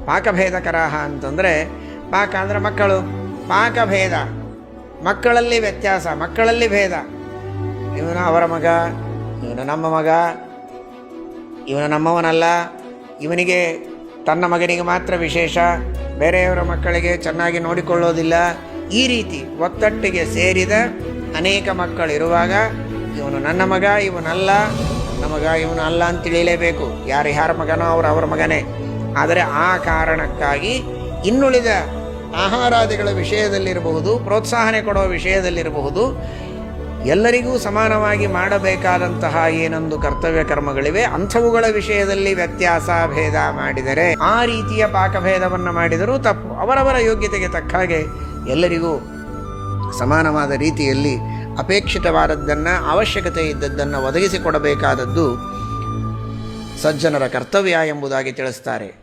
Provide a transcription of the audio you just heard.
ಪಾಕಭೇದಕರಾಹ ಅಂತಂದರೆ, ಪಾಕ ಅಂದರೆ ಮಕ್ಕಳು, ಪಾಕಭೇದ, ಮಕ್ಕಳಲ್ಲಿ ವ್ಯತ್ಯಾಸ, ಮಕ್ಕಳಲ್ಲಿ ಭೇದ. ಇವನು ಅವರ ಮಗ, ಇವನು ನಮ್ಮ ಮಗ, ಇವನು ನಮ್ಮವನಲ್ಲ, ಇವನಿಗೆ ತನ್ನ ಮಗನಿಗೆ ಮಾತ್ರ ವಿಶೇಷ, ಬೇರೆಯವರ ಮಕ್ಕಳಿಗೆ ಚೆನ್ನಾಗಿ ನೋಡಿಕೊಳ್ಳೋದಿಲ್ಲ. ಈ ರೀತಿ ಒತ್ತಟ್ಟಿಗೆ ಸೇರಿದ ಅನೇಕ ಮಕ್ಕಳಿರುವಾಗ ಇವನು ನನ್ನ ಮಗ, ಇವನಲ್ಲ, ನನ್ನ ಮಗ, ಇವನು ಅಲ್ಲ ಅಂತ ತಿಳಿಯಲೇಬೇಕು. ಯಾರ ಮಗನೋ ಅವರ ಮಗನೇ. ಆದರೆ ಆ ಕಾರಣಕ್ಕಾಗಿ ಇನ್ನುಳಿದ ಆಹಾರಾದಿಗಳ ವಿಷಯದಲ್ಲಿರಬಹುದು, ಪ್ರೋತ್ಸಾಹನೆ ಕೊಡುವ ವಿಷಯದಲ್ಲಿರಬಹುದು, ಎಲ್ಲರಿಗೂ ಸಮಾನವಾಗಿ ಮಾಡಬೇಕಾದಂತಹ ಏನೊಂದು ಕರ್ತವ್ಯ ಕರ್ಮಗಳಿವೆ, ಅಂಥವುಗಳ ವಿಷಯದಲ್ಲಿ ವ್ಯತ್ಯಾಸ ಭೇದ ಮಾಡಿದರೆ, ಆ ರೀತಿಯ ಪಾಕಭೇದವನ್ನು ಮಾಡಿದರೂ ತಪ್ಪು. ಅವರವರ ಯೋಗ್ಯತೆಗೆ ತಕ್ಕ ಹಾಗೆ ಎಲ್ಲರಿಗೂ ಸಮಾನವಾದ ರೀತಿಯಲ್ಲಿ ಅಪೇಕ್ಷಿತವಾದದ್ದನ್ನು, ಅವಶ್ಯಕತೆ ಇದ್ದದ್ದನ್ನು ಒದಗಿಸಿಕೊಡಬೇಕಾದದ್ದು ಸಜ್ಜನರ ಕರ್ತವ್ಯ ಎಂಬುದಾಗಿ ತಿಳಿಸ್ತಾರೆ.